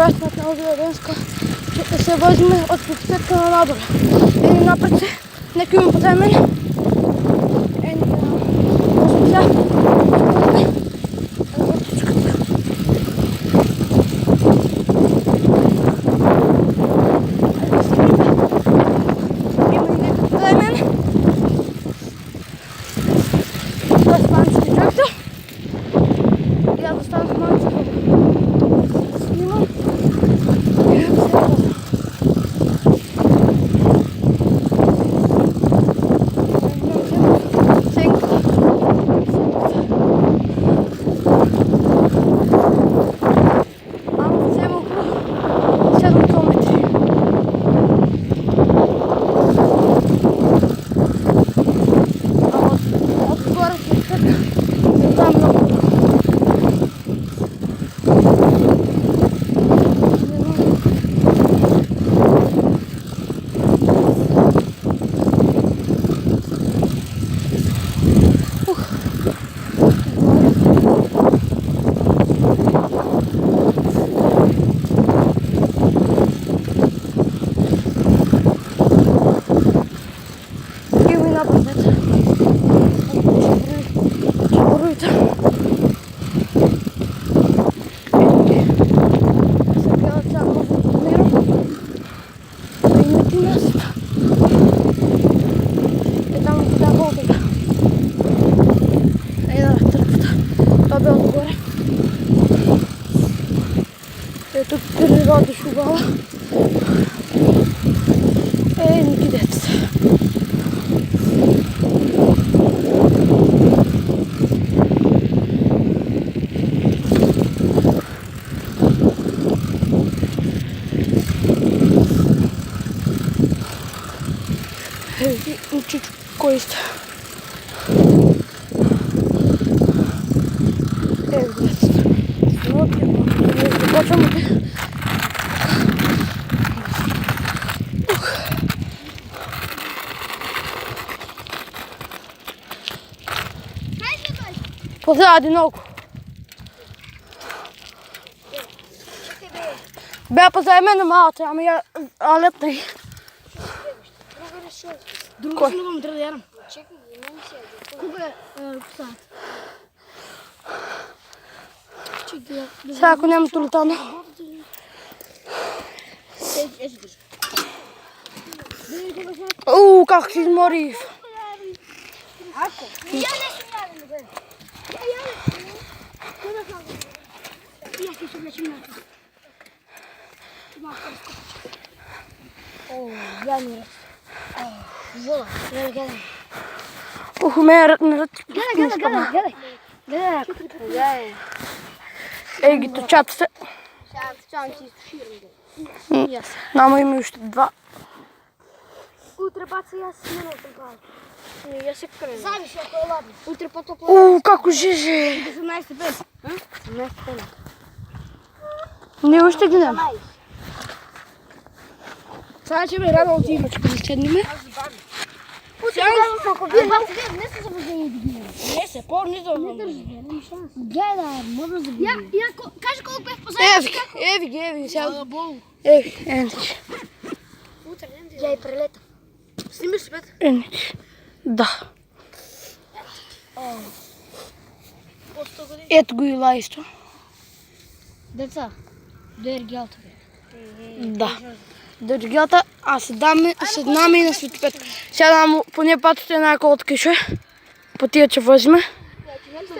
Проектната на Денска ще се возиме от Светка на надоле. Едни напред се, некои ми позади мене. Едни може сега. Има и некои позади мене. Това е спански трактор. И аз оставам с моите снимам. Ето природа шувала. Ники деца. Ей, учичко, кой сте? Ей, деца. Започваме. Позади много. Бе позади мене малата, ама я летна и. Друго си любам, трябва да ядам. Чекай, имам си яде. Кога е косата? Сега ако няма толетана. Как си измори. Я не съм яден, бе. Я ще се влечем на това. Я не раз. Вода, гледай. Ме не ръд. Гледай. Ей, ги точат се. Сега точавам си изтуширам. Нама има още два. Утре баца и аз си минал към това. Я се кръвам. Завиш, ако е ладно. Утре по-топло. Како жеже. 18 пен. 18 пен. Не още ги няма. Сега ще ме радвам ти имаш, като седниме. Сега ако вие не се завъждени да ги Не се, по-низо. не държи. Гледай, може да ги. Кажи колко бех позади. Еви, сега. Енич. Утре не и прелета. Снимаш ли бед? Енич. Да. Ето го и лайсто. Деца, до ергиалта бе. Да. До ергиалта, а седнаме и на Светопед. Сега дам поне патите една колотка ще. По тия, че възьме.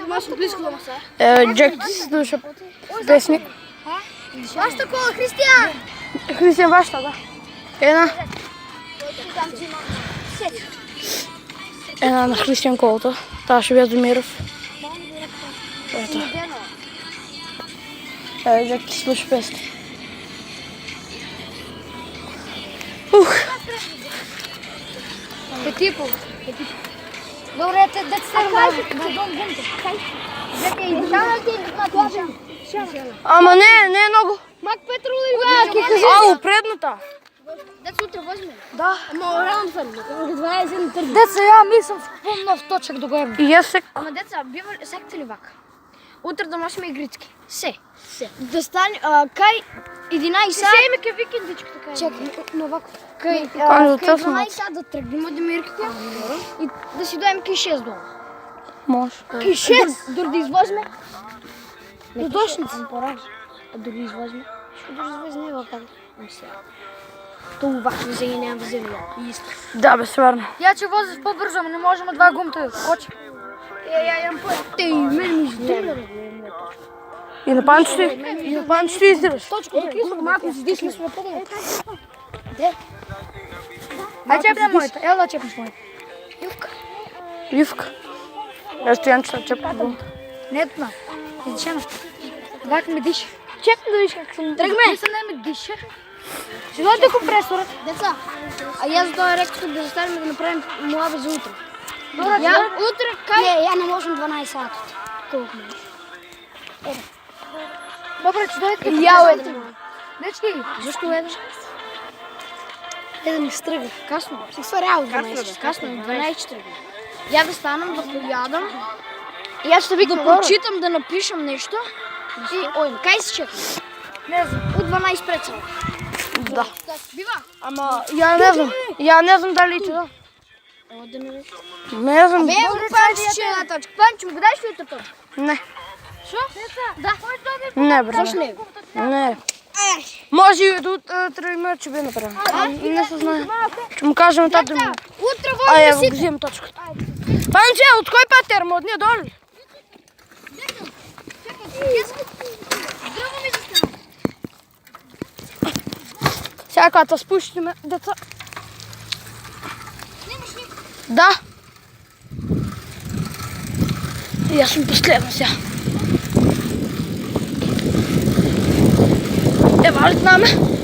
Може близко да са. Джек си слуша песни. Вашата кола, Християн! Християн, вашата, да. Една на Християн колата. Та ще бе Домиров. Ето. Джек си слуша песни. Петипо. Добре, да се сърваме на дом гумте. Чакай, шана ти на това. Ама не е много. Мак Петро или Ало, предната. Дет утре възьме. Да. Ама рано съм. 20 на търги. Деца, я мислям с какво нов точек да го ем. И аз сек. Ама деца, секте ли вак? Утре да можем игрички. Се. Да стане, кай 11 сат. Ще има къв викендичко така. Чакай, Новако. Кай Кой за 12 сат да тръгнем от Демирките и да си дадем кай 6 долара. Може. Кай 6? Дори да извозме? До дошници. А дори извозме? Ще дори извозме в пак. Това влизане няма вземи. Да, бе, свърна. Я че возиш по-бързо, ама не можем два гумта. Скочи. Я ям по. Те мен ми издирали. И на панчето издираш. Точка, тук искам малко си дишли сме падали. А чепна моята. Ела да чепнеш моята. Ивка. Я стоян, че чепка. Не е тна. Издишена. Вак ме диша. Чакай да виж как съм. Тръгме! Не се не ме диша. Ще дойде компресора. Деца, а я за този рекtor да заставим да направим млаба за утре. Добре, Я утре кай? Не, я не можем 12 сата. Колко можеш? Добре, че дойде. Я уедем. Дечки. Защо уедеш? Да не стръгах. Касно. Се сварял 12. Касно, 12 ще тръгна. Я да станам, да поядам. И аз ще викам, да прочитам, да напишем нещо. И, ой, кай се чекам? Не знам. От 12 пред цяло. Да. Бива! Ама, я не знам дали че да. Ела да ми виж. Не знам. Бе, Панчо, че е една точка. Панчо, му даш ли от точка? Не. Що? Да. Не, брат. Защо не? Не. Може и до утре има, че би направил. Не се знае. Ще му кажем тата ми. Утре Ай, водим го взимам точката. Панче, от кой патер? От ние долу? Здраво ми застана. Сега като спущиме деца. Да. И аз съм последно сега. Валят наме.